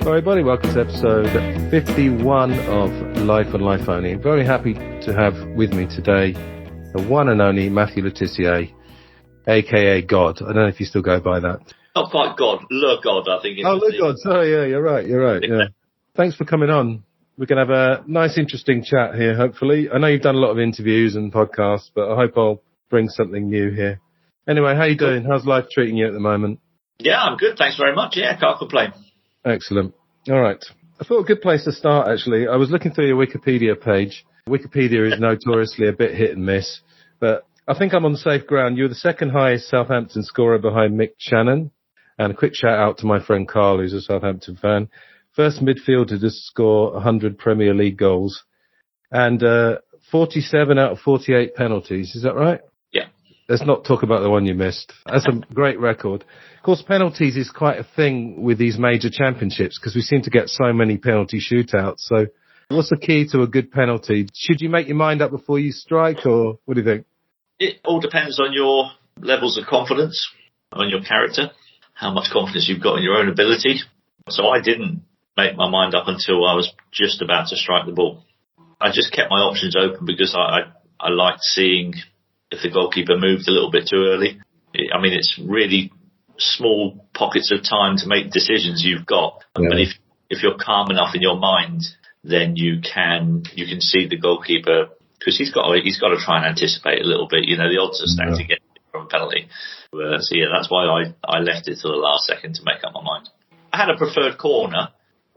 Hello everybody, welcome to episode 51 of Life and Life Only. Very happy to have with me today the one and only Matt Le Tissier, aka God. I don't know if you still go by that. Not quite God, Le God, I think. Le God, sorry, yeah, you're right. Yeah. Thanks for coming on. We're going to have a nice, interesting chat here, hopefully. I know you've done a lot of interviews and podcasts, but I hope I'll bring something new here. Anyway, how you doing? How's life treating you at the moment? Yeah, I'm good. Thanks very much. Yeah, can't complain. Excellent. All right. I thought a good place to start, actually. I was looking through your Wikipedia page. Wikipedia is notoriously a bit hit and miss, but I think I'm on safe ground. You're the second highest Southampton scorer behind Mick Channon. And a quick shout out to my friend Carl, who's a Southampton fan. First midfielder to score 100 Premier League goals and 47 out of 48 penalties. Is that right? Yeah. Let's not talk about the one you missed. That's a great record. Of course, penalties is quite a thing with these major championships because we seem to get so many penalty shootouts. So what's the key to a good penalty? Should you make your mind up before you strike, or what do you think? It all depends on your levels of confidence, on your character, how much confidence you've got in your own ability. So I didn't make my mind up until I was just about to strike the ball. I just kept my options open because I liked seeing if the goalkeeper moved a little bit too early. I mean, it's really small pockets of time to make decisions you've got. Yeah. But if you're calm enough in your mind, then you can see the goalkeeper, because he's got to try and anticipate a little bit. You know, the odds are stacked against him from a penalty. So yeah, that's why I left it till the last second to make up my mind. I had a preferred corner,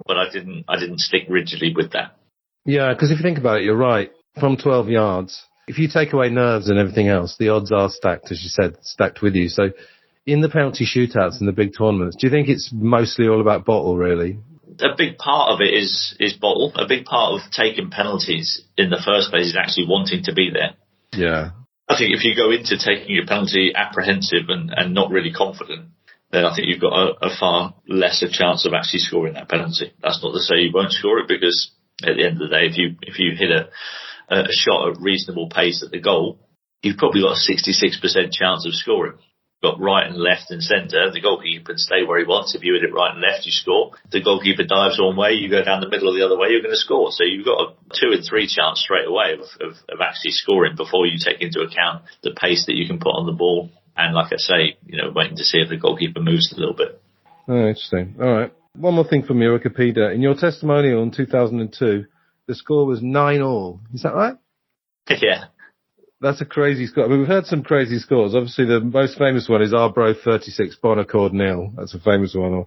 but I didn't stick rigidly with that. Yeah, because if you think about it, you're right. From 12 yards, if you take away nerves and everything else, the odds are stacked, as you said, stacked with you. So in the penalty shootouts and the big tournaments, do you think it's mostly all about bottle, really? A big part of it is bottle. A big part of taking penalties in the first place is actually wanting to be there. Yeah. I think if you go into taking your penalty apprehensive and not really confident, then I think you've got a far lesser chance of actually scoring that penalty. That's not to say you won't score it, because at the end of the day, if you hit a shot at reasonable pace at the goal, you've probably got a 66% chance of scoring. You've got right and left and centre. The goalkeeper can stay where he wants. If you hit it right and left, you score. If the goalkeeper dives one way, you go down the middle or the other way, you're going to score. So you've got a 2 and 3 chance straight away of actually scoring before you take into account the pace that you can put on the ball. And like I say, waiting to see if the goalkeeper moves a little bit. Oh, interesting. All right. One more thing from your Wikipedia. In your testimonial in 2002, the score was 9-9. Is that right? Yeah. That's a crazy score. I mean, we've heard some crazy scores. Obviously, the most famous one is Arbroath 36, Bonaccord 0. That's a famous one. Or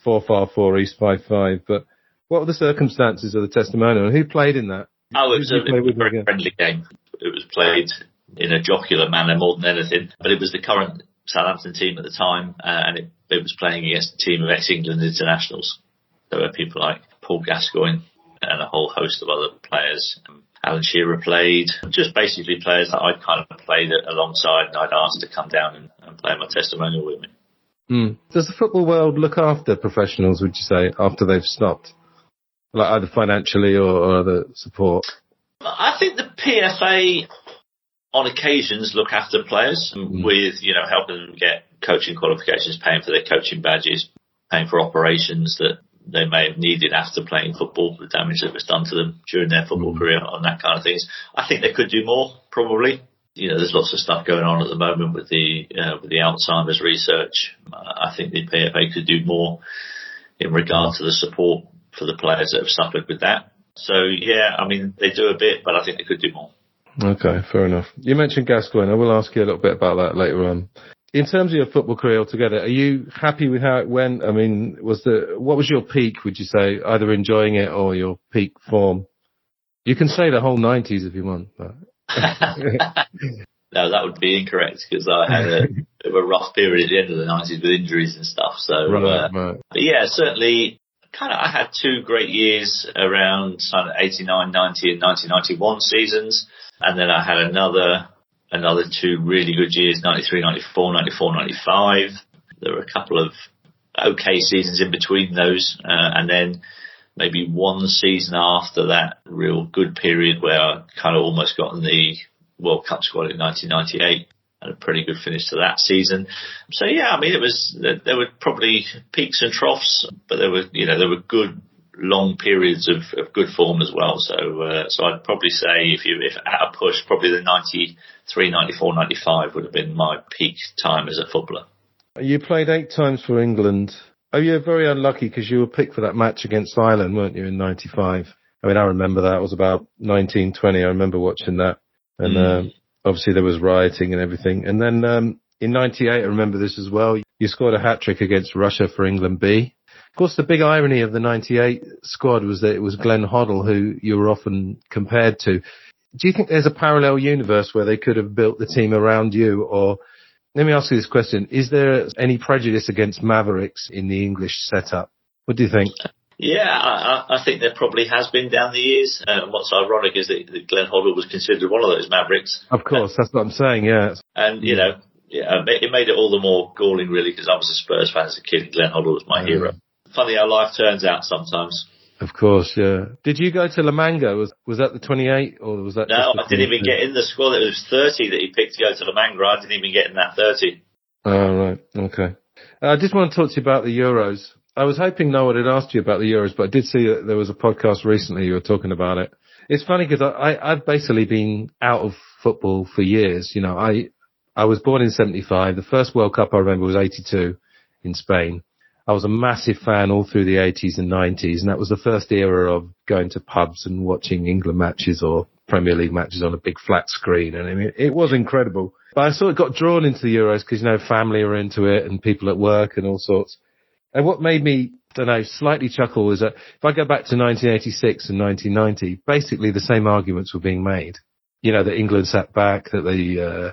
4-4 East 5-5. But what were the circumstances of the testimonial? And who played in that? Oh, it was a very friendly game. It was played in a jocular manner more than anything. But it was the current Southampton team at the time, and it was playing against a team of ex-England internationals. There were people like Paul Gascoigne and a whole host of other players. Alan Shearer played, just basically players that I'd kind of played alongside, and I'd asked to come down and play my testimonial with me. Does the football world look after professionals, would you say, after they've stopped? Like either financially or other support? I think the PFA on occasions look after players with, helping them get coaching qualifications, paying for their coaching badges, paying for operations that they may have needed after playing football, the damage that was done to them during their football career, on that kind of things. I think they could do more, probably. There's lots of stuff going on at the moment with the Alzheimer's research. I think the PFA could do more in regard to the support for the players that have suffered with that. So, yeah, I memean, they do a bit, but I think they could do more. Okay, fair enough. You mentioned Gascoigne. I will ask you a little bit about that later on. In terms of your football career altogether, are you happy with how it went? I mean, what was your peak, would you say, either enjoying it or your peak form? You can say the whole 90s if you want. But. No, that would be incorrect, because I had a bit of a rough period at the end of the 90s with injuries and stuff. So, right. But yeah, certainly, I had 2 great years around 89, 90 and 1991 seasons. And then I had another 2 really good years, 93, 94, 94, 95. There were a couple of okay seasons in between those. And then maybe one season after that real good period where I kind of almost got in the World Cup squad in 1998. had a pretty good finish to that season. So yeah, I mean, there were probably peaks and troughs, but there were good long periods of good form as well. So I'd probably say if at a push, probably the 93, 94, 95 would have been my peak time as a footballer. You played 8 times for England. Oh, you were very unlucky because you were picked for that match against Ireland, weren't you, in 95? I mean, I remember that. It was about 1920. I remember watching that. And obviously there was rioting and everything. And then in 98, I remember this as well. You scored a hat-trick against Russia for England B. Of course, the big irony of the 98 squad was that it was Glenn Hoddle who you were often compared to. Do you think there's a parallel universe where they could have built the team around you? Or let me ask you this question. Is there any prejudice against Mavericks in the English setup? What do you think? Yeah, I think there probably has been down the years. What's ironic is that Glenn Hoddle was considered one of those Mavericks. Of course, that's what I'm saying, yeah. And, it made it all the more galling, really, because I was a Spurs fan as a kid and Glenn Hoddle was my hero. Funny how life turns out sometimes. Of course, yeah. Did you go to La Manga? Was that the 28 or was that? No, I didn't even get in the squad. It was 30 that he picked to go to La Manga. I didn't even get in that 30. Oh, right. Okay. I just want to talk to you about the Euros. I was hoping no one had asked you about the Euros, but I did see that there was a podcast recently you were talking about it. It's funny because I've basically been out of football for years. You know, I was born in 75. The first World Cup I remember was 82 in Spain. I was a massive fan all through the 80s and 90s, and that was the first era of going to pubs and watching England matches or Premier League matches on a big flat screen. And I mean, it was incredible. But I sort of got drawn into the Euros because, family were into it and people at work and all sorts. And what made me, slightly chuckle is that if I go back to 1986 and 1990, basically the same arguments were being made. That England sat back, that they...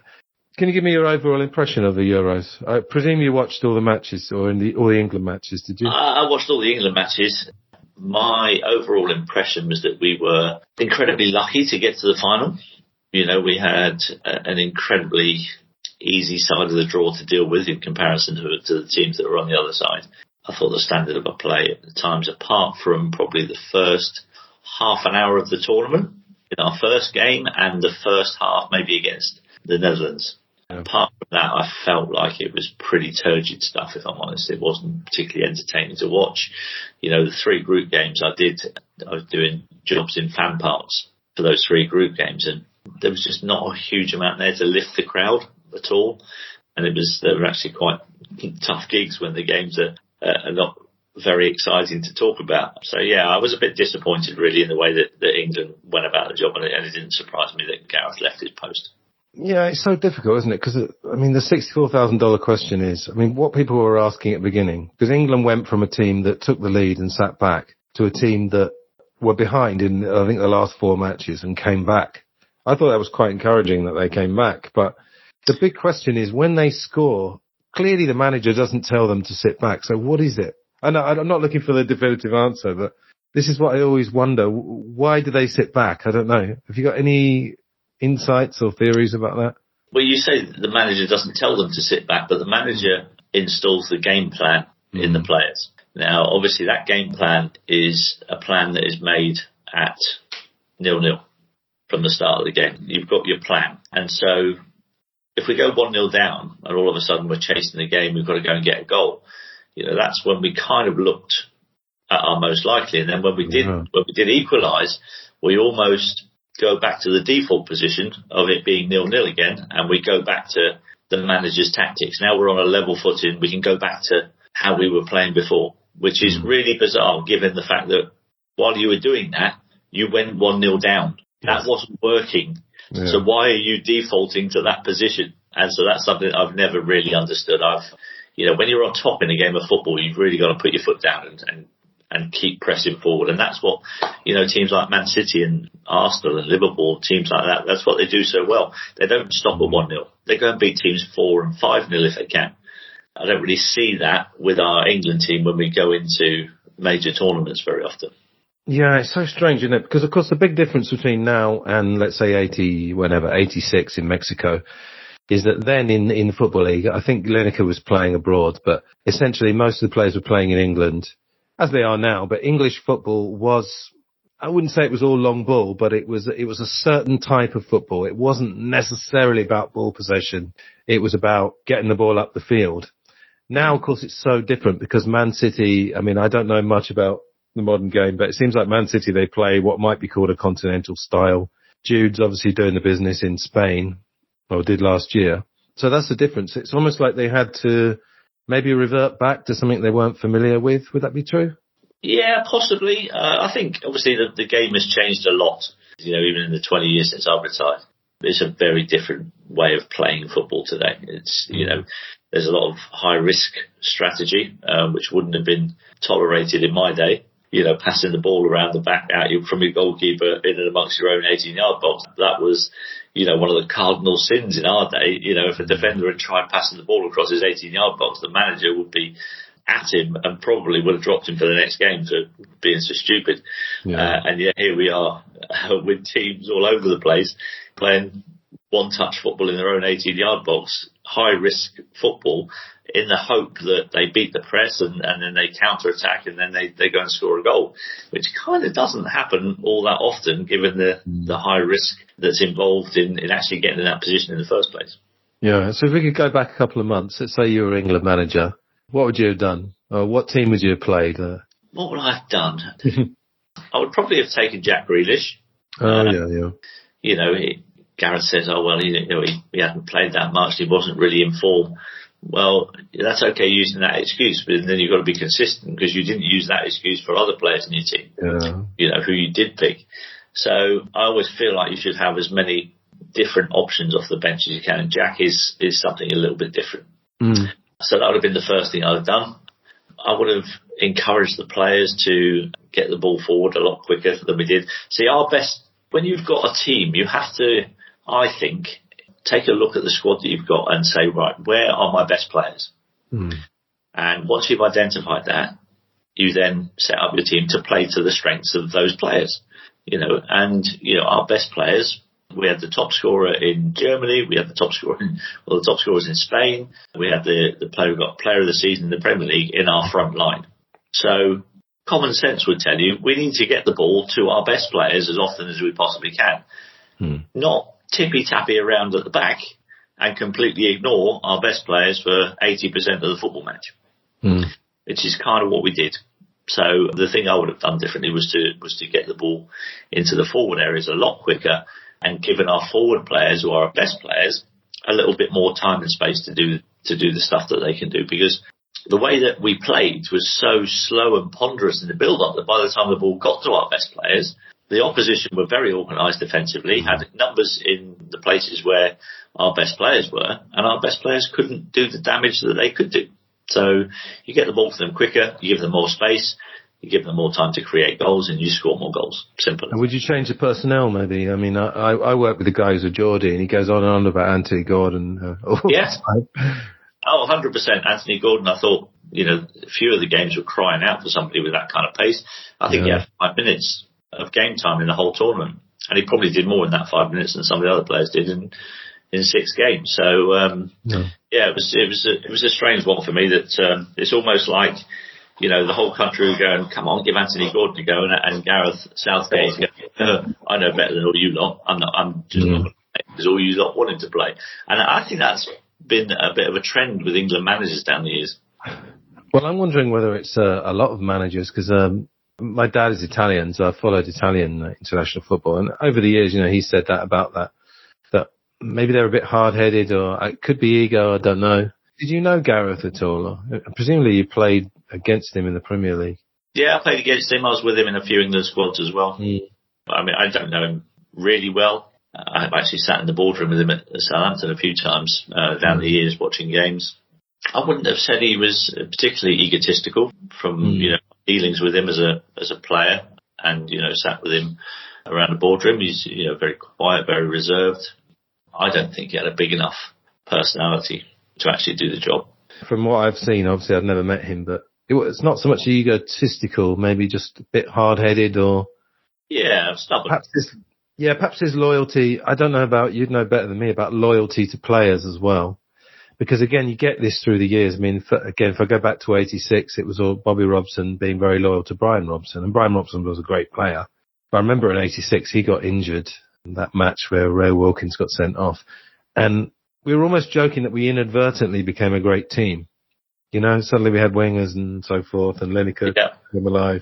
Can you give me your overall impression of the Euros? I presume you watched all the matches or all the England matches, did you? I watched all the England matches. My overall impression was that we were incredibly lucky to get to the final. We had an incredibly easy side of the draw to deal with in comparison to the teams that were on the other side. I thought the standard of our play at the times, apart from probably the first half an hour of the tournament, in our first game and the first half maybe against the Netherlands. Apart from that, I felt like it was pretty turgid stuff, if I'm honest. It wasn't particularly entertaining to watch. The 3 group games I was doing jobs in fan parks for those 3 group games, and there was just not a huge amount there to lift the crowd at all. And they were actually quite tough gigs when the games are not very exciting to talk about. So yeah, I was a bit disappointed really in the way that England went about the job, and it didn't surprise me that Gareth left his post. Yeah, it's so difficult, isn't it? Because, the $64,000 question is, what people were asking at the beginning, because England went from a team that took the lead and sat back to a team that were behind in, I think, the last 4 matches and came back. I thought that was quite encouraging that they came back. But the big question is, when they score, clearly the manager doesn't tell them to sit back. So what is it? I'm not looking for the definitive answer, but this is what I always wonder. Why do they sit back? I don't know. Have you got any insights or theories about that? Well, you say the manager doesn't tell them to sit back, but the manager installs the game plan in the players. Now, obviously, that game plan is a plan that is made at 0-0 from the start of the game. You've got your plan. And so if we go 1-0 down and all of a sudden we're chasing the game, we've got to go and get a goal. That's when we kind of looked at our most likely. And then when we did equalise, we almost go back to the default position of it being 0-0 again, and we go back to the manager's tactics. Now we're on a level footing. We can go back to how we were playing before, which is really bizarre given the fact that while you were doing that, you went 1-0 down. That wasn't working. Yeah. So why are you defaulting to that position? And so that's something that I've never really understood. When you're on top in a game of football, you've really got to put your foot down and keep pressing forward. And that's what, teams like Man City and Arsenal and Liverpool, teams like that, that's what they do so well. They don't stop at 1-0. They go and beat teams 4 and 5-0 if they can. I don't really see that with our England team when we go into major tournaments very often. Yeah, it's so strange, isn't it? Because, of course, the big difference between now and, let's say, 86 in Mexico is that then in the Football League, I think Lineker was playing abroad, but essentially most of the players were playing in England, as they are now. But English football was I wouldn't say it was all long ball, but it was a certain type of football. It wasn't necessarily about ball possession. It was about getting the ball up the field. Now, of course, it's so different because Man City, I mean, I don't know much about the modern game, but it seems like Man City, they play what might be called a continental style. Jude's obviously doing the business in Spain, or did last year. So that's the difference. It's almost like they had to maybe revert back to something they weren't familiar with. Would that be true? Yeah, possibly. I think obviously the game has changed a lot, even in the 20 years since I've retired. It's a very different way of playing football today. It's, there's a lot of high risk strategy, which wouldn't have been tolerated in my day. Passing the ball around the back out from your goalkeeper in and amongst your own 18-yard box. That was, one of the cardinal sins in our day. If a defender had tried passing the ball across his 18-yard box, the manager would be at him and probably would have dropped him for the next game for being so stupid. Yeah. And yet here we are with teams all over the place playing one-touch football in their own 18-yard box, high-risk football, in the hope that they beat the press and then they counter-attack and then they go and score a goal, which kind of doesn't happen all that often given the high risk that's involved in actually getting in that position in the first place. Yeah, so if we could go back a couple of months, let's say you were England manager, what would you have done? Or what team would you have played? What would I have done? I would probably have taken Jack Grealish. Gareth says, he hadn't played that much, he wasn't really in form. Well, that's okay using that excuse, but then you've got to be consistent because you didn't use that excuse for other players in your team, who you did pick. So I always feel like you should have as many different options off the bench as you can, and Jack is something a little bit different. So that would have been the first thing I'd have done. I would have encouraged the players to get the ball forward a lot quicker than we did. See, when you've got a team, you have to, I think, take a look at the squad that you've got and say, right, where are my best players? And once you've identified that, you then set up your team to play to the strengths of those players. Our best players, we had the top scorer in Germany, we had the top scorers in Spain, we had the player who got player of the season in the Premier League in our front line. So common sense would tell you we need to get the ball to our best players as often as we possibly can. Not tippy-tappy around at the back and completely ignore our best players for 80% of the football match, which is kind of what we did. So the thing I would have done differently was to get the ball into the forward areas a lot quicker and given our forward players, who are our best players, a little bit more time and space to do the stuff that they can do. Because the way that we played was so slow and ponderous in the build-up that by the time the ball got to our best players, the opposition were very organised defensively, had numbers in the places where our best players were, and our best players couldn't do the damage that they could do. So you get the ball to them quicker, you give them more space, you give them more time to create goals, and you score more goals. Simple. And would you change the personnel maybe? I mean, I work with the guys with Geordie, and he goes on and on about Anthony Gordon. Yes. 100%. Anthony Gordon, I thought, a few of the games were crying out for somebody with that kind of pace. I think he had 5 minutes of game time in the whole tournament, and he probably did more in that 5 minutes than some of the other players did in 6 games. So it was a strange one for me. That it's almost like the whole country would go and come on, give Anthony Gordon a go, and Gareth Southgate go, I know better than all you lot. I'm just not going to play because all you lot want him to play. And I think that's been a bit of a trend with England managers down the years. Well, I'm wondering whether it's a lot of managers because my dad is Italian, so I followed Italian international football, and over the years, he said that about that maybe they're a bit hard-headed, or it could be ego. I don't know. Did you know Gareth at all? Or, presumably, you played against him in the Premier League. Yeah, I played against him. I was with him in a few England squads as well. I mean, I don't know him really well. I've actually sat in the boardroom with him at Southampton a few times down the years watching games. I wouldn't have said he was particularly egotistical from dealings with him as a player, and sat with him around the boardroom. He's very quiet, very reserved. I don't think he had a big enough personality to actually do the job. From what I've seen, obviously I've never met him, but it's not so much egotistical, maybe just a bit hard-headed or... Yeah, stubborn. Perhaps his loyalty, I don't know about, you'd know better than me, about loyalty to players as well. Because again, you get this through the years. I mean, if I go back to 86, it was all Bobby Robson being very loyal to Brian Robson, and Brian Robson was a great player. But I remember in '86 he got injured in that match where Ray Wilkins got sent off. And we were almost joking that we inadvertently became a great team. You know, suddenly we had wingers and so forth, and Lineker came alive.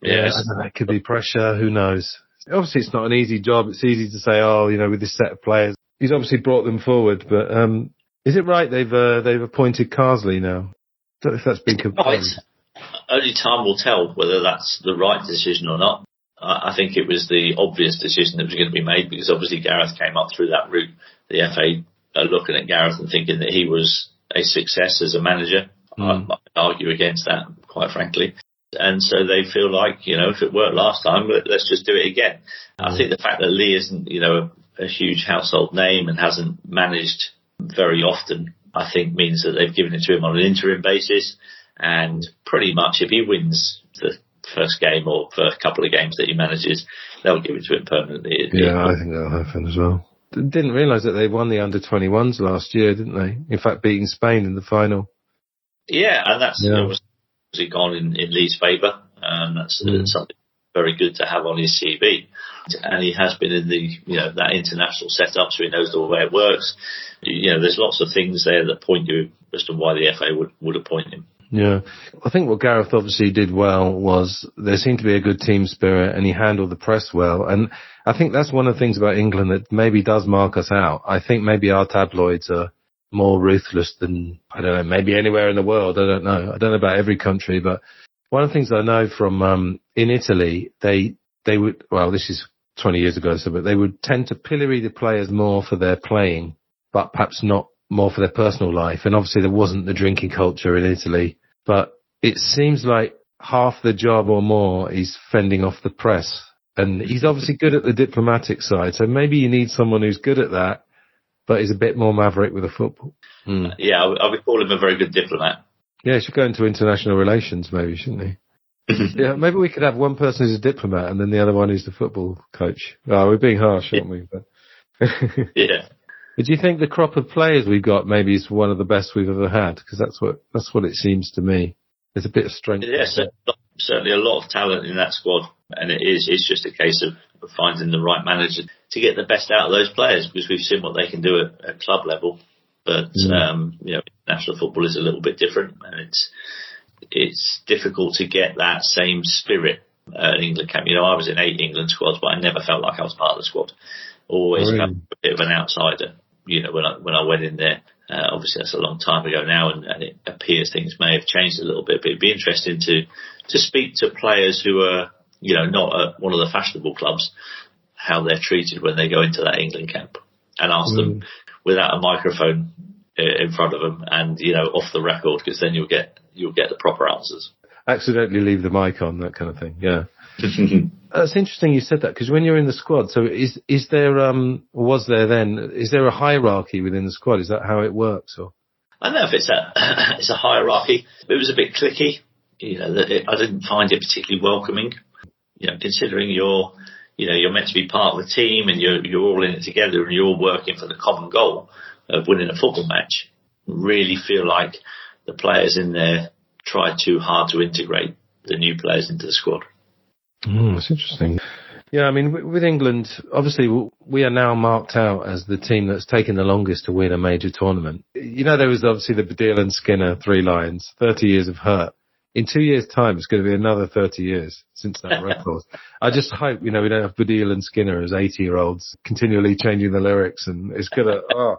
Yes. I don't know, it could be pressure, who knows. Obviously it's not an easy job. It's easy to say, with this set of players. He's obviously brought them forward, but is it right they've appointed Carsley now? I don't know if that's been confirmed. Only time will tell whether that's the right decision or not. I think it was the obvious decision that was going to be made, because obviously Gareth came up through that route. The FA are looking at Gareth and thinking that he was a success as a manager. I might argue against that, quite frankly. And so they feel like, if it worked last time, let's just do it again. I think the fact that Lee isn't, a huge household name and hasn't managed very often, I think means that they've given it to him on an interim basis. And pretty much if he wins the first game or first couple of games that he manages, they'll give it to him permanently. Yeah, I think that'll happen as well. Didn't realise that they won the under-21s last year, didn't they? In fact, beating Spain in the final. Yeah, and that's obviously gone in Lee's favour, and that's something very good to have on his CV. And he has been in the that international setup, so he knows the way it works. There's lots of things there that point you as to why the FA would appoint him. Yeah, I think what Gareth obviously did well was there seemed to be a good team spirit, and he handled the press well. And I think that's one of the things about England that maybe does mark us out. I think maybe our tabloids are more ruthless than, I don't know, maybe anywhere in the world. I don't know. I don't know about every country, but one of the things I know from in Italy, they would, well, this is 20 years ago, but they would tend to pillory the players more for their playing, but perhaps not more for their personal life. And obviously there wasn't the drinking culture in Italy, but it seems like half the job or more is fending off the press. And he's obviously good at the diplomatic side, so maybe you need someone who's good at that, but is a bit more maverick with the football. Yeah, I would call him a very good diplomat. Yeah, he should go into international relations maybe, shouldn't he? Yeah, maybe we could have one person who's a diplomat and then the other one who's the football coach. Oh, we're being harsh, aren't we? But yeah. But do you think the crop of players we've got maybe is one of the best we've ever had? Because that's what it seems to me. There's a bit of strength. Yes, certainly a lot of talent in that squad, and it's just a case of finding the right manager to get the best out of those players, because we've seen what they can do at club level. But national football is a little bit different, and it's difficult to get that same spirit at England camp. I was in 8 England squads, but I never felt like I was part of the squad. Always felt a bit of an outsider. When I went in there. Obviously that's a long time ago now, and it appears things may have changed a little bit, but it'd be interesting to speak to players who are, not at one of the fashionable clubs, how they're treated when they go into that England camp, and ask them without a microphone in front of them and, off the record, because then you'll get the proper answers. Accidentally leave the mic on, that kind of thing. Yeah. That's interesting you said that, because when you're in the squad, so is there a hierarchy within the squad? Is that how it works? Or I don't know if it's a hierarchy. It was a bit cliquey. I didn't find it particularly welcoming. Considering you're meant to be part of the team and you're all in it together and you're all working for the common goal of winning a football match. Really feel like the players in there tried too hard to integrate the new players into the squad. That's interesting. Yeah, I mean, with England, obviously, we are now marked out as the team that's taken the longest to win a major tournament. There was obviously the Baddiel and Skinner 3 lions, 30 years of hurt. In 2 years' time, it's going to be another 30 years since that record. I just hope, we don't have Baddiel and Skinner as 80-year-olds continually changing the lyrics, and it's going to,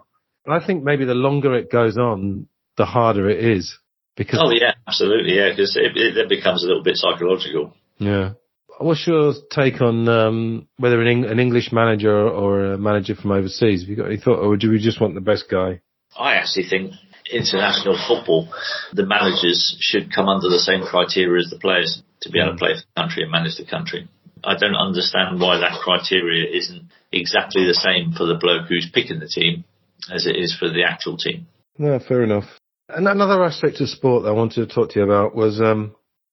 I think maybe the longer it goes on, the harder it is. Because absolutely, because it becomes a little bit psychological. Yeah. What's your take on whether an English manager or a manager from overseas? Have you got any thought, or do we just want the best guy? I actually think international football, the managers should come under the same criteria as the players to be able to play for the country and manage the country. I don't understand why that criteria isn't exactly the same for the bloke who's picking the team as it is for the actual team. No, fair enough. And another aspect of sport that I wanted to talk to you about was,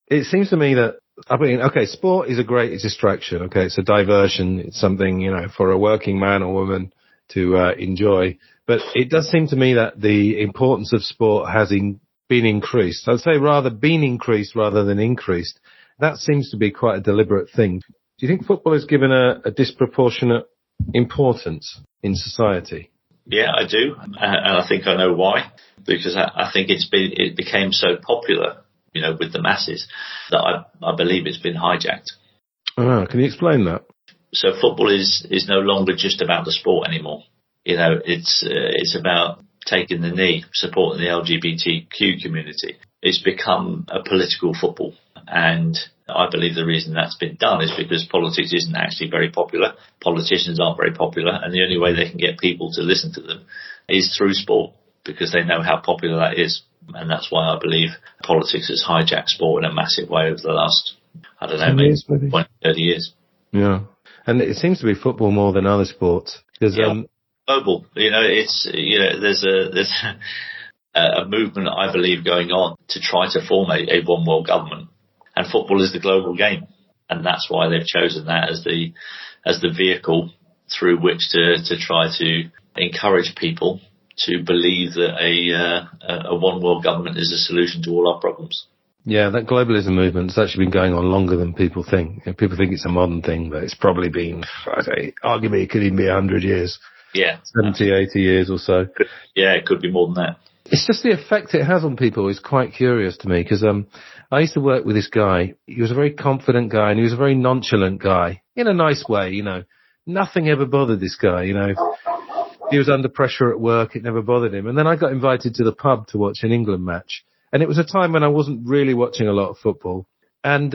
it seems to me that, sport is a great distraction. Okay, it's a diversion. It's something, for a working man or woman to enjoy. But it does seem to me that the importance of sport has been increased. I'd say rather been increased rather than increased. That seems to be quite a deliberate thing. Do you think football is given a disproportionate importance in society? Yeah, I do. And I think I know why. Because I think it became so popular, with the masses, that I believe it's been hijacked. Oh, can you explain that? So football is no longer just about the sport anymore. It's about taking the knee, supporting the LGBTQ community. It's become a political football. And I believe the reason that's been done is because politics isn't actually very popular. Politicians aren't very popular. And the only way they can get people to listen to them is through sport, because they know how popular that is. And that's why I believe politics has hijacked sport in a massive way over the last, maybe 20, 30 years. Yeah. And it seems to be football more than other sports. Because, global. There's a movement, I believe, going on to try to form a one world government. And football is the global game. And that's why they've chosen that as the vehicle through which to try to encourage people to believe that a one world government is a solution to all our problems. Yeah, that globalism movement has actually been going on longer than people think. People think it's a modern thing, but it's probably been, arguably it could even be 100 years. Yeah. 70, 80 years or so. It could be more than that. It's just the effect it has on people is quite curious to me, because I used to work with this guy. He was a very confident guy, and he was a very nonchalant guy in a nice way. Nothing ever bothered this guy. He was under pressure at work. It never bothered him. And then I got invited to the pub to watch an England match. And it was a time when I wasn't really watching a lot of football. And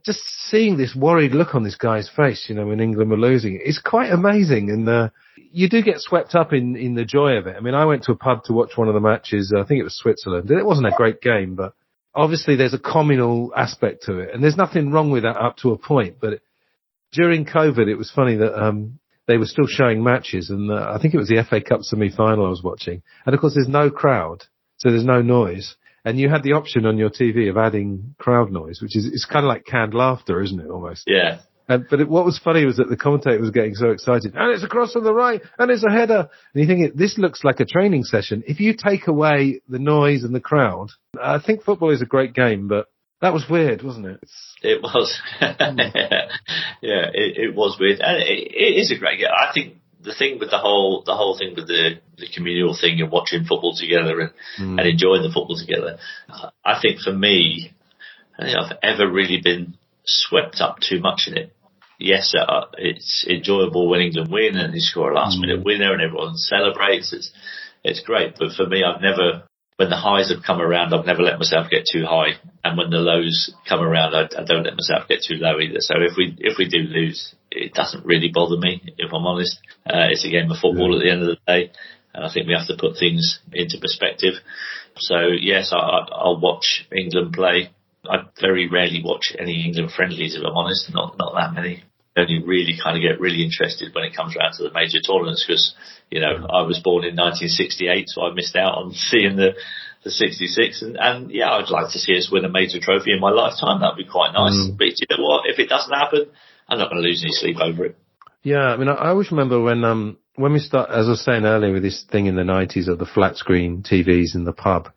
just seeing this worried look on this guy's face, when England were losing, it's quite amazing. And you do get swept up in the joy of it. I mean, I went to a pub to watch one of the matches. I think it was Switzerland. And it wasn't a great game, but obviously there's a communal aspect to it. And there's nothing wrong with that up to a point. But during COVID, it was funny that they were still showing matches. And I think it was the FA Cup semi-final I was watching. And, of course, there's no crowd, so there's no noise. And you had the option on your TV of adding crowd noise, which is, it's kind of like canned laughter, isn't it, almost? Yeah. But what was funny was that the commentator was getting so excited. And it's a cross on the right, and it's a header. And you think, this looks like a training session. If you take away the noise and the crowd, I think football is a great game, but that was weird, wasn't it? It was. Yeah, it was weird. And it is a great game. I think the thing with the whole thing with the communal thing and watching football together and enjoying the football together, I think for me, I don't think I've ever really been swept up too much in it. Yes, it's enjoyable when England win and they score a last minute winner and everyone celebrates. It's great. But for me, when the highs have come around, I've never let myself get too high. And when the lows come around, I don't let myself get too low either. So if we do lose, it doesn't really bother me, if I'm honest. It's a game of football at the end of the day. And I think we have to put things into perspective. So yes, I'll watch England play. I very rarely watch any England friendlies, if I'm honest. Not that many. I only really kind of get really interested when it comes around to the major tournaments because, I was born in 1968, so I missed out on seeing the 66. And yeah, I'd like to see us win a major trophy in my lifetime. That'd be quite nice. But you know what? If it doesn't happen, I'm not going to lose any sleep over it. Yeah, I mean, I always remember when we start, as I was saying earlier, with this thing in the 90s of the flat screen TVs in the pub.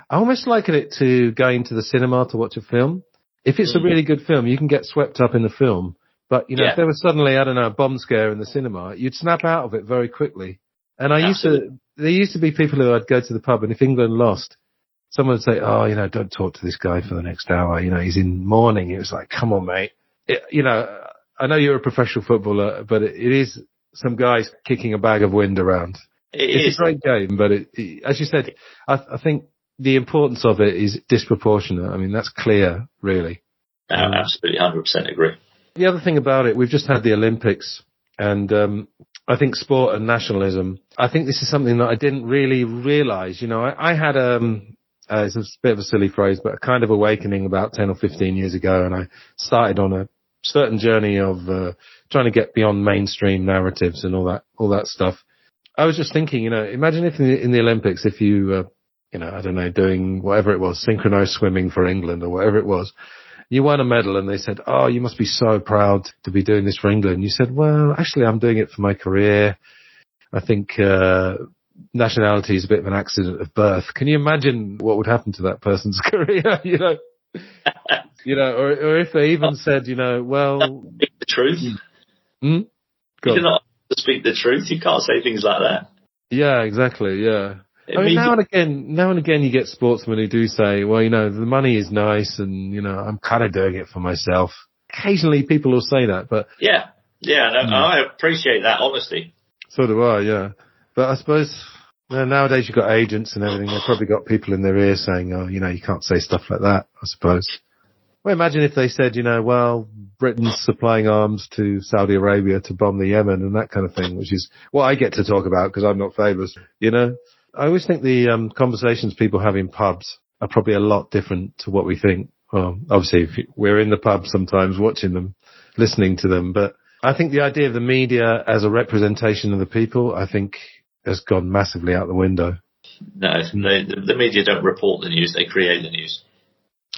I almost liken it to going to the cinema to watch a film. If it's a really good film, you can get swept up in the film. But, if there was suddenly, a bomb scare in the cinema, you'd snap out of it very quickly. And there used to be people who I'd go to the pub and if England lost, someone would say, don't talk to this guy for the next hour. He's in mourning. It was like, come on, mate. I know you're a professional footballer, but it is some guys kicking a bag of wind around. It's a great game, but as you said, I think the importance of it is disproportionate. I mean, that's clear, really. Absolutely, 100% agree. The other thing about it, we've just had the Olympics, and I think sport and nationalism, I think this is something that I didn't really realise. I had it's a bit of a silly phrase, but a kind of awakening about 10 or 15 years ago, and I started on a certain journey of trying to get beyond mainstream narratives and all that stuff. I was just thinking, imagine if in the Olympics, if you I don't know, doing whatever it was, synchronized swimming for England or whatever it was, you won a medal and they said, oh, you must be so proud to be doing this for England. And you said, well, actually, I'm doing it for my career. I think nationality is a bit of an accident of birth. Can you imagine what would happen to that person's career, Or if they even said, well, speak the truth. You cannot speak the truth. You can't say things like that. Yeah, exactly. Yeah. Now and again, you get sportsmen who do say, well, the money is nice, and I'm kind of doing it for myself. Occasionally, people will say that, but I appreciate that honesty. So do I. Yeah, but I suppose nowadays you've got agents and everything. They've probably got people in their ear saying, oh, you can't say stuff like that. I suppose. Well, imagine if they said, well, Britain's supplying arms to Saudi Arabia to bomb the Yemen and that kind of thing, which is what I get to talk about because I'm not famous, I always think the conversations people have in pubs are probably a lot different to what we think. Well, obviously, we're in the pub sometimes watching them, listening to them, but I think the idea of the media as a representation of the people, I think, has gone massively out the window. No, the media don't report the news, they create the news.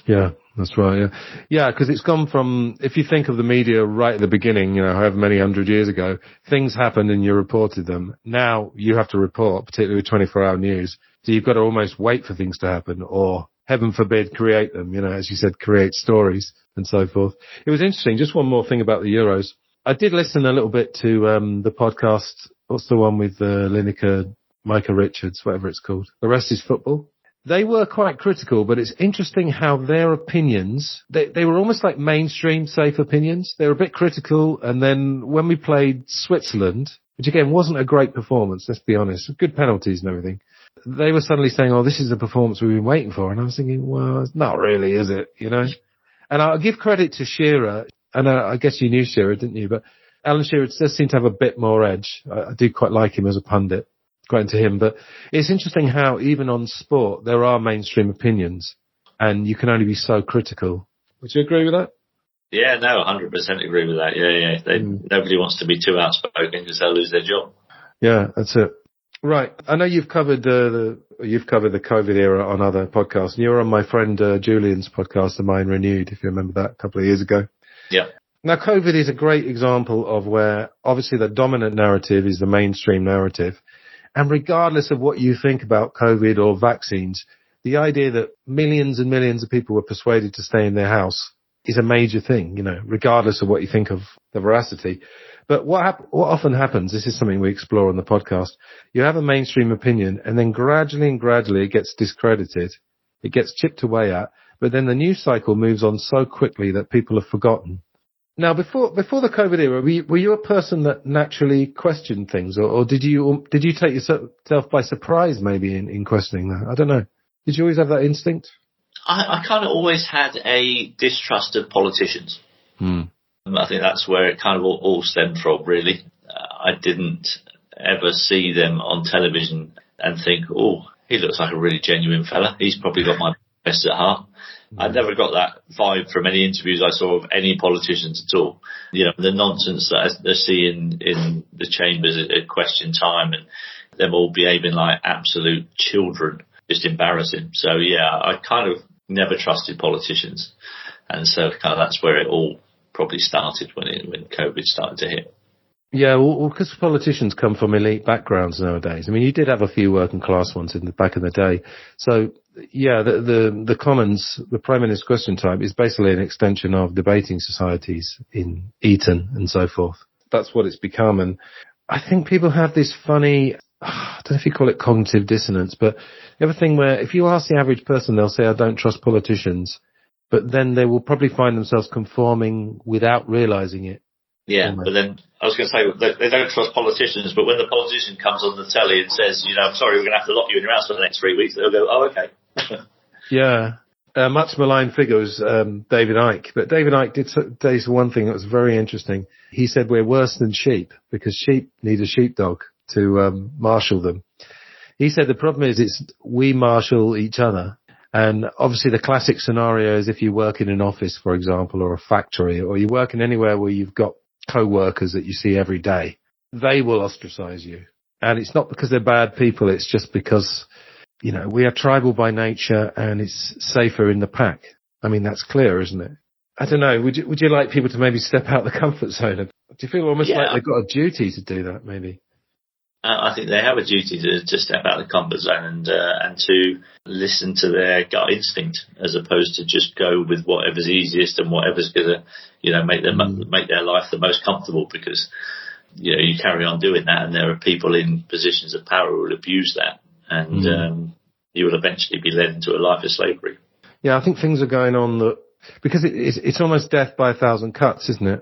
Yeah, that's right, yeah. Because it's gone from, if you think of the media right at the beginning, however many 100 years ago, things happened and you reported them. Now you have to report, particularly with 24-hour news. So you've got to almost wait for things to happen or, heaven forbid, create them, as you said, create stories and so forth. It was interesting. Just one more thing about the Euros. I did listen a little bit to the podcast. What's the one with Lineker, Micah Richards, whatever it's called? The Rest is Football. They were quite critical, but it's interesting how their opinions, they were almost like mainstream safe opinions. They were a bit critical. And then when we played Switzerland, which again wasn't a great performance, let's be honest, good penalties and everything, they were suddenly saying, oh, this is the performance we've been waiting for. And I was thinking, well, it's not really, is it? And I'll give credit to Shearer. And I guess you knew Shearer, didn't you? But Alan Shearer does seem to have a bit more edge. I do quite like him as a pundit. Quite into him, but it's interesting how even on sport there are mainstream opinions, and you can only be so critical. Would you agree with that? Yeah, no, 100% agree with that. Yeah. Nobody wants to be too outspoken because they'll lose their job. Yeah, that's it. Right. I know you've covered the COVID era on other podcasts, and you were on my friend Julian's podcast, The Mind Renewed, if you remember that, a couple of years ago. Yeah. Now, COVID is a great example of where obviously the dominant narrative is the mainstream narrative. And regardless of what you think about COVID or vaccines, the idea that millions and millions of people were persuaded to stay in their house is a major thing, regardless of what you think of the veracity. But what often happens, this is something we explore on the podcast, you have a mainstream opinion and then gradually it gets discredited. It gets chipped away at, but then the news cycle moves on so quickly that people have forgotten. Now, before the COVID era, were you a person that naturally questioned things, or did you take yourself by surprise maybe in questioning that? I don't know. Did you always have that instinct? I kind of always had a distrust of politicians. I think that's where it kind of all stemmed from, really. I didn't ever see them on television and think, oh, he looks like a really genuine fella. He's probably got my best at heart. I never got that vibe from any interviews I saw of any politicians at all. The nonsense that I see in the chambers at question time and them all behaving like absolute children, just embarrassing. So, yeah, I kind of never trusted politicians. And so kind of that's where it all probably started when COVID started to hit. Yeah, well, because politicians come from elite backgrounds nowadays. I mean, you did have a few working class ones back in the day. So, yeah, the Commons, the Prime Minister's Question Time is basically an extension of debating societies in Eton and so forth. That's what it's become. And I think people have this funny, I don't know if you call it cognitive dissonance, but everything where if you ask the average person, they'll say, I don't trust politicians. But then they will probably find themselves conforming without realizing it. Yeah, but then I was going to say they don't trust politicians, but when the politician comes on the telly and says, I'm sorry, we're going to have to lock you in your house for the next 3 weeks, they'll go, oh, okay. Yeah. Much maligned figure was David Icke. But David Icke did say one thing that was very interesting. He said we're worse than sheep because sheep need a sheepdog to marshal them. He said the problem is we marshal each other. And obviously the classic scenario is if you work in an office, for example, or a factory, or you work in anywhere where you've got co-workers that you see every day, they will ostracize you. And it's not because they're bad people, it's just because, we are tribal by nature and it's safer in the pack. I mean, that's clear, isn't it? I don't know. Would you like people to maybe step out the comfort zone? Do you feel almost like they've got a duty to do that, maybe? I think they have a duty to step out of the comfort zone and to listen to their gut instinct, as opposed to just go with whatever's easiest and whatever's going to, make their life the most comfortable. Because you carry on doing that, and there are people in positions of power who will abuse that, and you will eventually be led into a life of slavery. Yeah, I think things are going on that because it's almost death by 1,000 cuts, isn't it?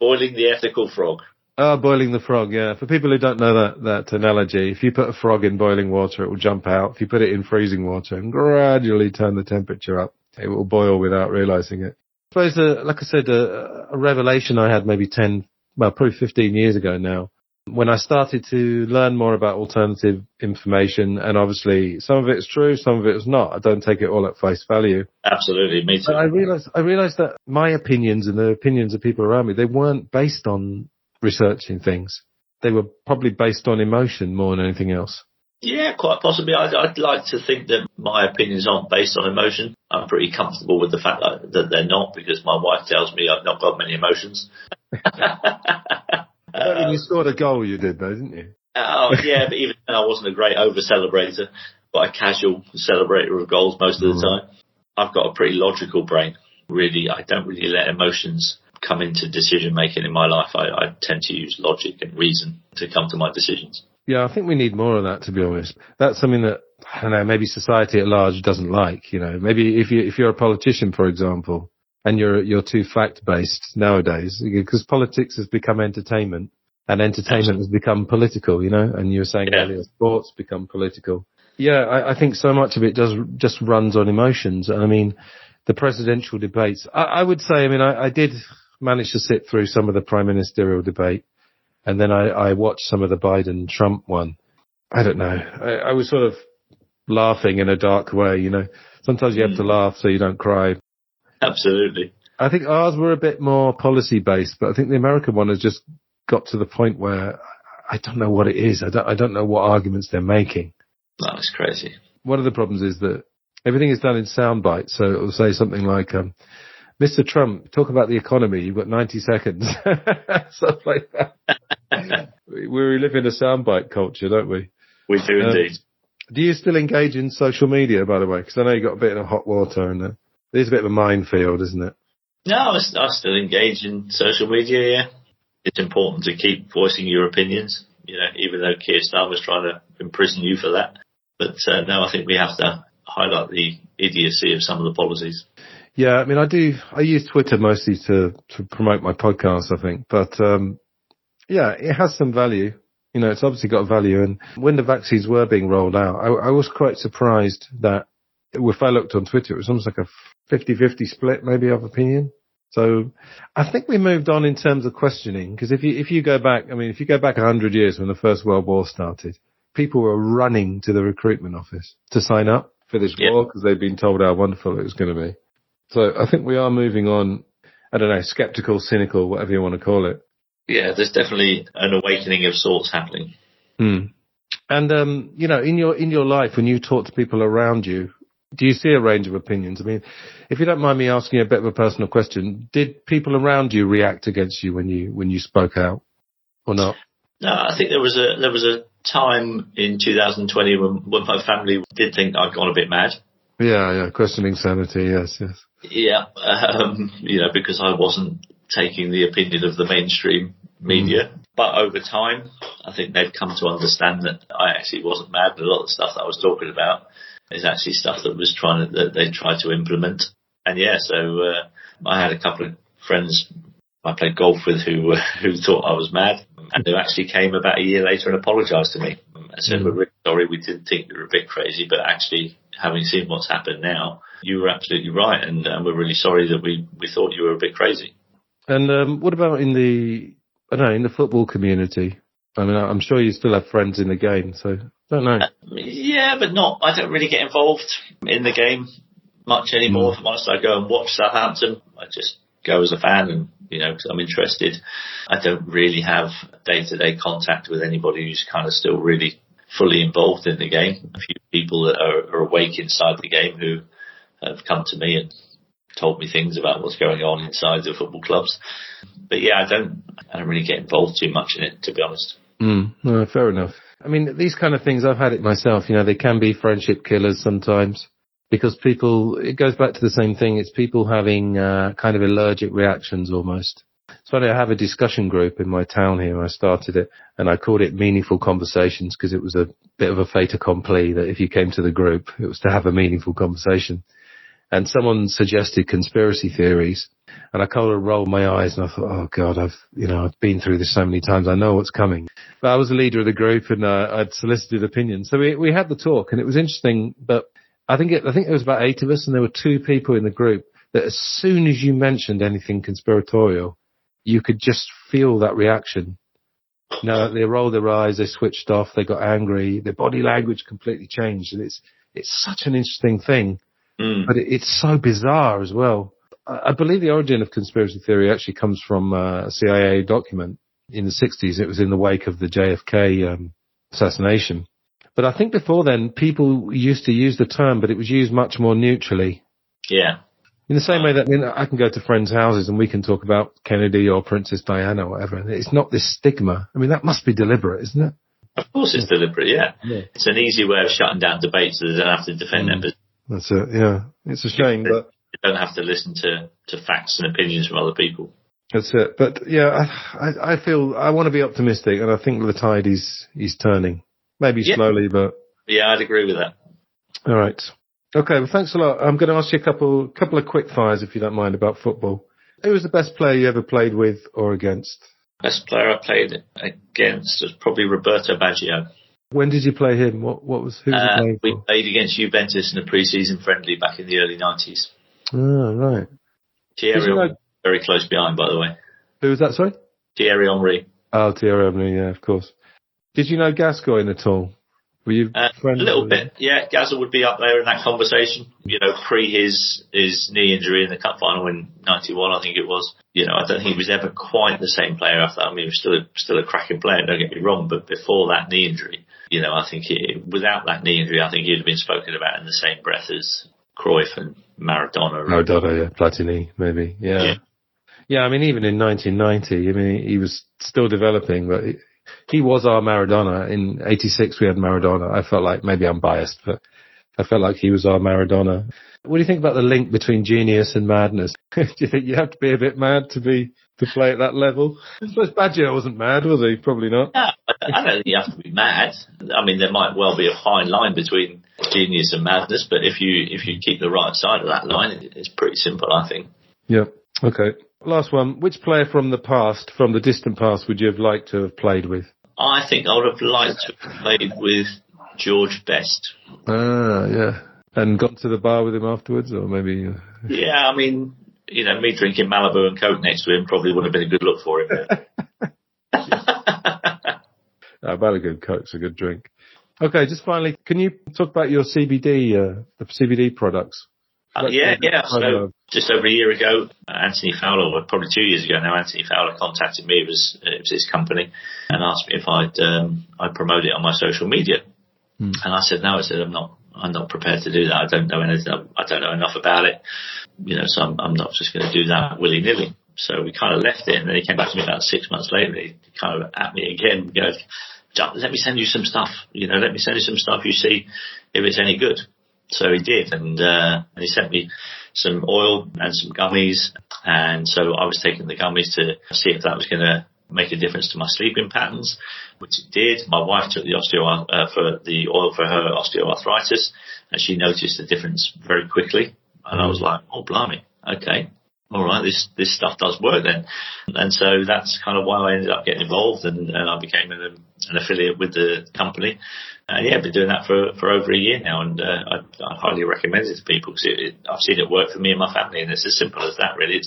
Boiling the ethical frog. Oh, boiling the frog, yeah. For people who don't know that analogy, if you put a frog in boiling water, it will jump out. If you put it in freezing water and gradually turn the temperature up, it will boil without realizing it. I suppose, like I said, a revelation I had maybe probably 15 years ago now, when I started to learn more about alternative information, and obviously some of it is true, some of it is not. I don't take it all at face value. Absolutely, me too. But I realized that my opinions and the opinions of people around me, they weren't based on researching things. They were probably based on emotion more than anything else. Yeah, quite possibly. I'd like to think that my opinions aren't based on emotion. I'm pretty comfortable with the fact that they're not, because my wife tells me I've not got many emotions. You scored a goal, you did though, didn't you? Oh, yeah, but even then I wasn't a great over-celebrator, but a casual celebrator of goals most of the time. I've got a pretty logical brain. Really, I don't really let emotions come into decision-making in my life. I tend to use logic and reason to come to my decisions. Yeah, I think we need more of that, to be honest. That's something that, I don't know, maybe society at large doesn't like. Maybe if you're a politician, for example, and you're too fact-based nowadays, because politics has become entertainment, and entertainment has become political, and you were saying earlier, sports become political. Yeah, I think so much of it just runs on emotions. I mean, the presidential debates, I would say, I did manage to sit through some of the prime ministerial debate, and then I watched some of the Biden-Trump one. I don't know. I was sort of laughing in a dark way, Sometimes you have to laugh so you don't cry. Absolutely. I think ours were a bit more policy-based, but I think the American one has just got to the point where I don't know what it is. I don't know what arguments they're making. That's crazy. One of the problems is that everything is done in sound bites, so it will say something like, Mr. Trump, talk about the economy. You've got 90 seconds. Stuff like that. We live in a soundbite culture, don't we? We do indeed. Do you still engage in social media, by the way? Because I know you got a bit in hot water, and it is a bit of a minefield, isn't it? No, I still engage in social media, yeah. It's important to keep voicing your opinions, even though Keir Starmer's trying to imprison you for that. But no, I think we have to highlight the idiocy of some of the policies. Yeah, I use Twitter mostly to promote my podcast, I think. But, it has some value. It's obviously got value. And when the vaccines were being rolled out, I was quite surprised that if I looked on Twitter, it was almost like a 50-50 split maybe of opinion. So I think we moved on in terms of questioning, because if you go back, if you go back 100 years when the First World War started, people were running to the recruitment office to sign up for this war because they'd been told how wonderful it was going to be. So I think we are moving on, I don't know, skeptical, cynical, whatever you want to call it. Yeah, there's definitely an awakening of sorts happening. And, in your life, when you talk to people around you, do you see a range of opinions? If you don't mind me asking a bit of a personal question, did people around you react against you when you spoke out or not? No, I think there was a time in 2020 when my family did think I'd gone a bit mad. Yeah, questioning sanity, yes. Yeah, because I wasn't taking the opinion of the mainstream media. But over time, I think they've come to understand that I actually wasn't mad. A lot of the stuff that I was talking about is actually stuff that they tried to implement. And so I had a couple of friends I played golf with who thought I was mad, and who actually came about a year later and apologised to me and said, "We're really sorry, we didn't think you were a bit crazy, but actually, having seen what's happened now, you were absolutely right, and we're really sorry that we thought you were a bit crazy." And what about in the football community? I'm sure you still have friends in the game, so don't know. Yeah, but I don't really get involved in the game much anymore. If I'm honest, I go and watch Southampton. I just go as a fan and, because I'm interested. I don't really have day-to-day contact with anybody who's kind of still really fully involved in the game. A few people that are awake inside the game who have come to me and told me things about what's going on inside the football clubs. But I don't really get involved too much in it, to be honest. No, fair enough. I mean, these kind of things, I've had it myself, they can be friendship killers sometimes because it goes back to the same thing. It's people having kind of allergic reactions almost. It's funny, I have a discussion group in my town here. I started it and I called it Meaningful Conversations because it was a bit of a fait accompli that if you came to the group, it was to have a meaningful conversation. And someone suggested conspiracy theories and I kind of rolled my eyes and I thought, oh God, I've been through this so many times. I know what's coming. But I was the leader of the group and I'd solicited opinions. So we had the talk and it was interesting, but I think there was about 8 of us and there were 2 people in the group that as soon as you mentioned anything conspiratorial, you could just feel that reaction. They rolled their eyes, they switched off, they got angry, their body language completely changed. And it's such an interesting thing, but it's so bizarre as well. I believe the origin of conspiracy theory actually comes from a CIA document in the 60s. It was in the wake of the JFK assassination. But I think before then, people used to use the term, but it was used much more neutrally. Yeah. In the same way that I can go to friends' houses and we can talk about Kennedy or Princess Diana or whatever. And it's not this stigma. I mean, that must be deliberate, isn't it? Of course it's deliberate, yeah. It's an easy way of shutting down debates so they don't have to defend them. That's it, yeah. It's a shame, but... You don't have to listen to facts and opinions from other people. That's it. But, yeah, I feel I want to be optimistic, and I think the tide is turning. Maybe slowly, but... Yeah, I'd agree with that. All right. Okay, well, thanks a lot. I'm going to ask you a couple of quick fires, if you don't mind, about football. Who was the best player you ever played with or against? Best player I played against was probably Roberto Baggio. When did you play him? Who was he playing for? We played against Juventus in a pre-season friendly back in the early 90s. Oh, right. Thierry very close behind, by the way. Who was that, sorry? Thierry Henry. Oh, Thierry Henry, yeah, of course. Did you know Gascoigne at all? Were you friends? A little bit, yeah. Gazza would be up there in that conversation. Pre his knee injury in the cup final in '91, I think it was. I don't think he was ever quite the same player after that. I mean, he was still a cracking player. Don't get me wrong, but before that knee injury, I think without that knee injury, I think he'd have been spoken about in the same breath as Cruyff and Maradona. Maradona, yeah, Platini, maybe, yeah. Yeah, I mean, even in 1990, I mean, he was still developing, but he was our Maradona. In '86, we had Maradona. I felt like, maybe I'm biased, but I felt like he was our Maradona. What do you think about the link between genius and madness? Do you think you have to be a bit mad to play at that level? I suppose Baggio wasn't mad, was he? Probably not. No, I don't think you have to be mad. I mean, there might well be a fine line between genius and madness, but if you keep the right side of that line, it's pretty simple, I think. Yeah. Okay. Last one. Which player from the distant past, would you have liked to have played with? I think I would have liked to have played with George Best. Ah, yeah. And gone to the bar with him afterwards, or maybe... Yeah, I mean, me drinking Malibu and Coke next to him probably would have been a good look for him. Malibu and Coke's a good drink. Okay, just finally, can you talk about your CBD, the CBD products? Yeah. So just over a year ago, Anthony Fowler, or probably 2 years ago now, Anthony Fowler contacted me. It was his company and asked me if I'd promote it on my social media. And I said no. I said I'm not prepared to do that. I don't know anything. I don't know enough about it. So I'm not just going to do that willy nilly. So we kind of left it, and then he came back to me about 6 months later. He kind of at me again, let me send you some stuff. Let me send you some stuff. You see if it's any good. So he did, and he sent me some oil and some gummies. And so I was taking the gummies to see if that was going to make a difference to my sleeping patterns, which it did. My wife took the oil for her osteoarthritis, and she noticed the difference very quickly. And I was like, oh, blimey, okay. All right, this stuff does work then. And so that's kind of why I ended up getting involved, and I became an affiliate with the company. And I've been doing that for over a year now, and I highly recommend it to people because I've seen it work for me and my family, and it's as simple as that, really.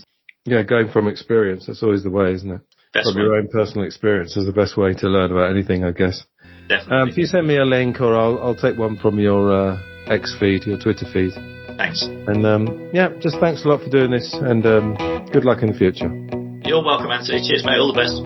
Going from experience, that's always the way, isn't it? From your own personal experience is the best way to learn about anything, I guess. Definitely. If you send me a link, or I'll take one from your X feed, your Twitter feed. Thanks. And just thanks a lot for doing this, and good luck in the future. You're welcome, Anthony. Cheers, mate. All the best.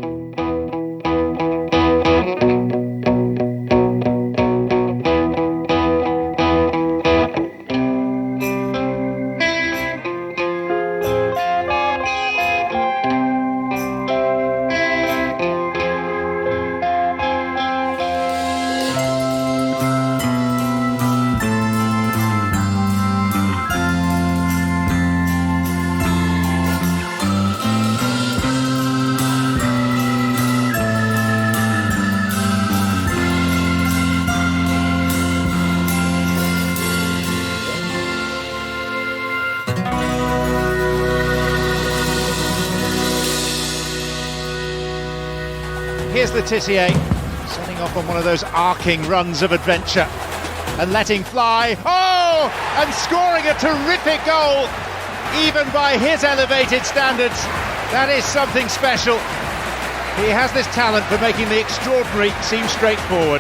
Here's Le Tissier, setting off on one of those arcing runs of adventure and letting fly. Oh! And scoring a terrific goal, even by his elevated standards. That is something special. He has this talent for making the extraordinary seem straightforward.